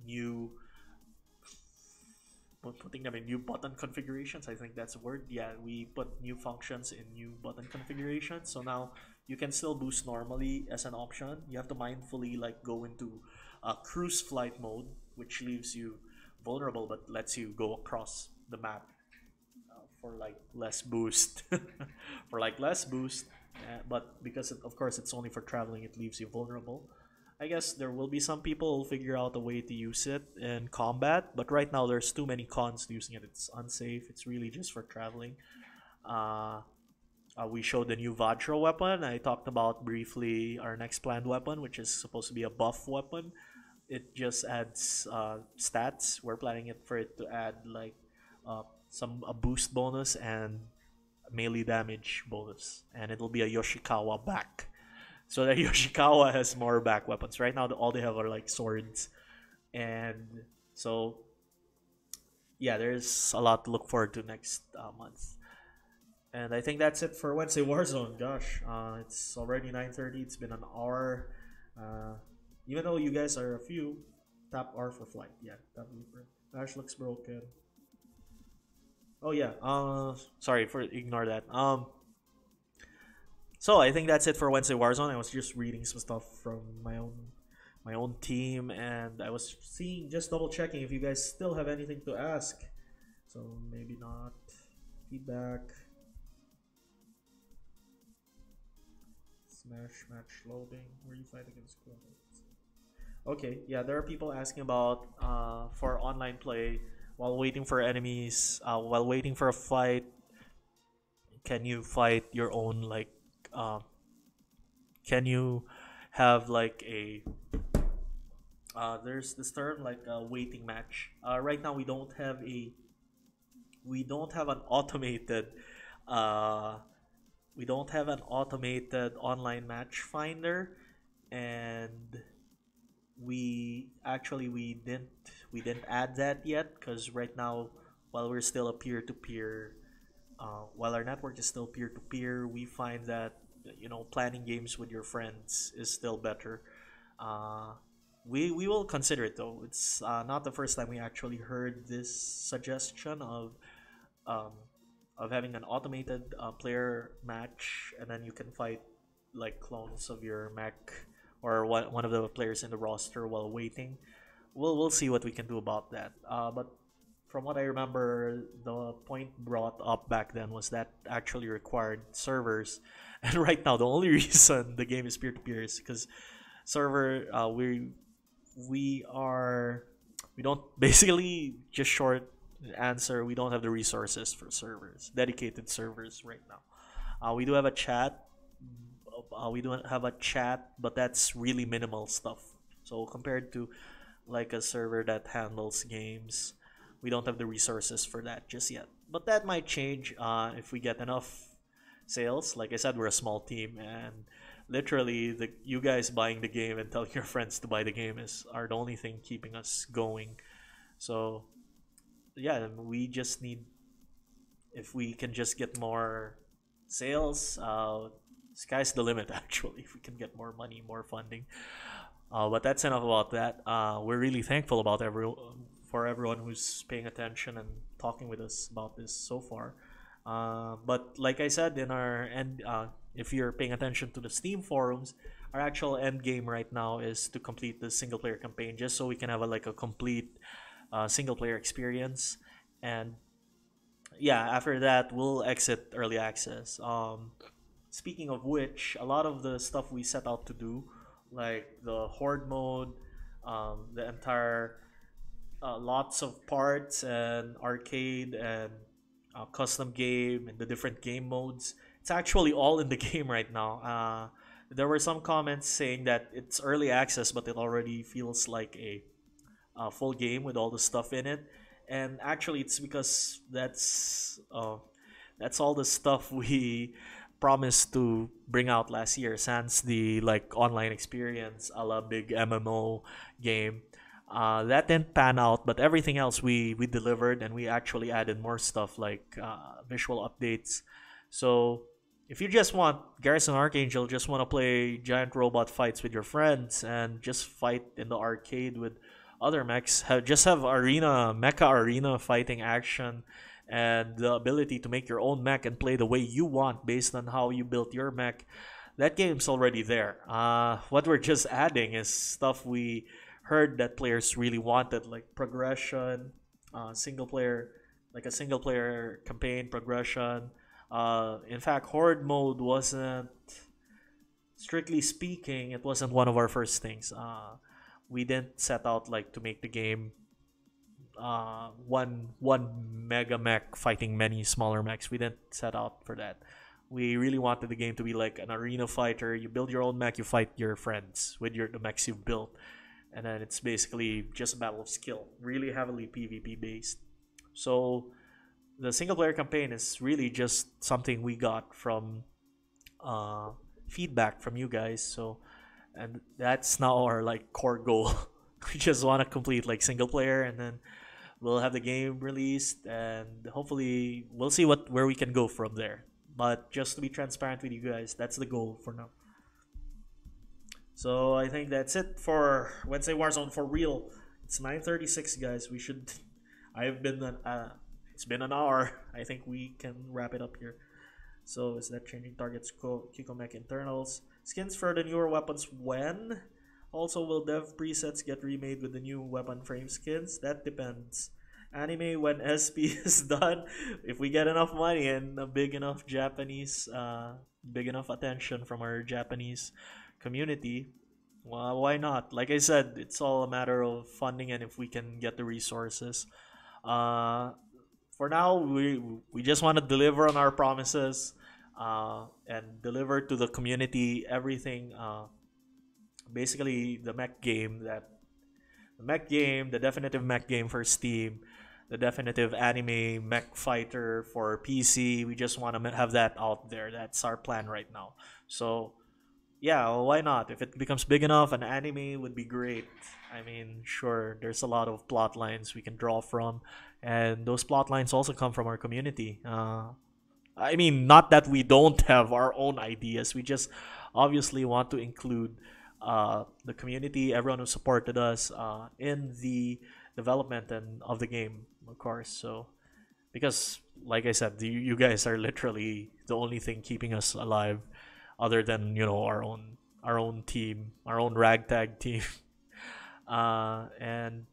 new putting them in new button configurations. I think that's a word. Yeah, we put new functions in new button configurations. So now you can still boost normally as an option. You have to mindfully like go into cruise flight mode, which leaves you vulnerable but lets you go across the map for like less boost. For like less boost, but because of course it's only for traveling, it leaves you vulnerable. I guess there will be some people who figure out a way to use it in combat, but right now there's too many cons to using it. It's unsafe. It's really just for traveling. We showed the new Vajra weapon. I talked about briefly our next planned weapon, which is supposed to be a buff weapon. It just adds stats. We're planning it for it to add like a boost bonus and melee damage bonus, and it'll be a Yoshikawa back. So that Yoshikawa has more back weapons. Right now, all they have are like swords, and so yeah, there's a lot to look forward to next month. And I think that's it for Wednesday Warzone. Gosh, it's already 9:30. It's been an hour. Even though you guys are a few, tap R for flight. Yeah, tap blueprint. Dash looks broken. Oh yeah. Sorry for ignore that. So I think that's it for Wednesday Warzone. I was just reading some stuff from my own team, and I was just double checking if you guys still have anything to ask. So maybe not. Feedback. Smash match loading. Where you fight against squads. Okay, yeah, there are people asking about for online play while waiting for enemies, while waiting for a fight. Can you fight your own like? Can you have like a there's this term like a waiting match. Right now we don't have an automated online match finder, and we didn't add that yet because right now while we're still a peer-to-peer while our network is still peer-to-peer, we find that planning games with your friends is still better. We will consider it though. It's not the first time we actually heard this suggestion of having an automated player match, and then you can fight like clones of your mech or one of the players in the roster while waiting. We'll see what we can do about that. But from what I remember, the point brought up back then was that actually required servers, and right now the only reason the game is peer-to-peer is because server we don't basically just short answer, we don't have the resources for servers, dedicated servers right now. We do have a chat. We do have a chat, but that's really minimal stuff. So compared to like a server that handles games, we don't have the resources for that just yet. but that might change if we get enough sales. Like I said, we're a small team, and literally, the you guys buying the game and telling your friends to buy the game is are the only thing keeping us going. So yeah, we just need if we can just get more sales. Sky's the limit. Actually, if we can get more money, more funding. But that's enough about that. We're really thankful about for everyone who's paying attention and talking with us about this so far. But like I said in our end, if you're paying attention to the Steam forums, our actual end game right now is to complete the single player campaign, just so we can have a complete single player experience. And yeah, after that we'll exit early access. Speaking of which, a lot of the stuff we set out to do, like the horde mode, the entire lots of parts and arcade and custom game and the different game modes. It's actually all in the game right now. There were some comments saying that it's early access, but it already feels like a full game with all the stuff in it. And actually, it's because that's all the stuff we promised to bring out last year, sans the online experience a la big MMO game. That didn't pan out, but everything else we delivered, and we actually added more stuff like visual updates. So if you just want Garrison Archangel, just want to play giant robot fights with your friends and just fight in the arcade with other mechs, have mecha arena fighting action, and the ability to make your own mech and play the way you want based on how you built your mech. That game's already there. What we're just adding is stuff we heard that players really wanted, like progression, single player, like a single player campaign progression. In fact, horde mode wasn't, strictly speaking, it wasn't one of our first things. We didn't set out to make the game one mega mech fighting many smaller mechs. We didn't set out for that. We really wanted the game to be like an arena fighter. You build your own mech, you fight your friends with the mechs you've built, and then it's basically just a battle of skill, really heavily PvP based. So the single player campaign is really just something we got from feedback from you guys. So, and that's now our core goal. We just want to complete single player, and then we'll have the game released, and hopefully we'll see where we can go from there. But just to be transparent with you guys, that's the goal for now. So I think that's it for Wednesday Warzone for real. It's 9:36, guys. We should. I've been. It's been an hour. I think we can wrap it up here. So is that changing targets? Kiko Mech internals. Skins for the newer weapons when? Also, will dev presets get remade with the new weapon frame skins? That depends. Anime when SP is done. If we get enough money and a big enough attention from our Japanese community, well, why not? Like I said, it's all a matter of funding and if we can get the resources. For now, we just want to deliver on our promises and deliver to the community everything. Basically, the definitive mech game for Steam, the definitive anime mech fighter for PC. We just want to have that out there. That's our plan right now. So, yeah, why not? If it becomes big enough, an anime would be great. I mean, sure, there's a lot of plot lines we can draw from, and those plot lines also come from our community. I mean, not that we don't have our own ideas. We just obviously want to include the community, everyone who supported us in the development and of the game, of course. So, because like I said, you guys are literally the only thing keeping us alive, other than our own team, our own ragtag team, and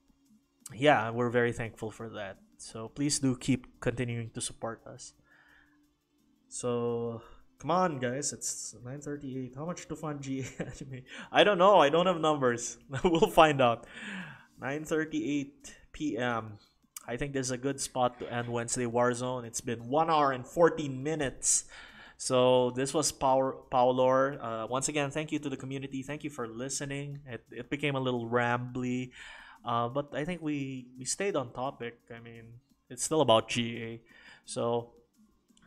yeah, we're very thankful for that. So please do keep continuing to support us. So come on, guys, it's 9:38. How much to fund GA anime? I don't know. I don't have numbers. We'll find out. 9:38 p.m. I think this is a good spot to end Wednesday Warzone. It's been 1 hour and 14 minutes. So this was Paolo. Once again, thank you to the community. Thank you for listening. It became a little rambly, but I think we stayed on topic. I mean, it's still about GA. So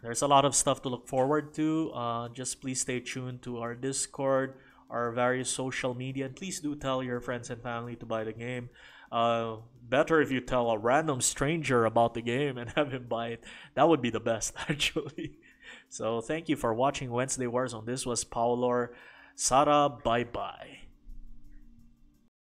there's a lot of stuff to look forward to. Just please stay tuned to our Discord, our various social media, and please do tell your friends and family to buy the game. Better if you tell a random stranger about the game and have him buy it. That would be the best, actually. So thank you for watching Wednesday Warzone. This was Paolo. Sara, bye bye.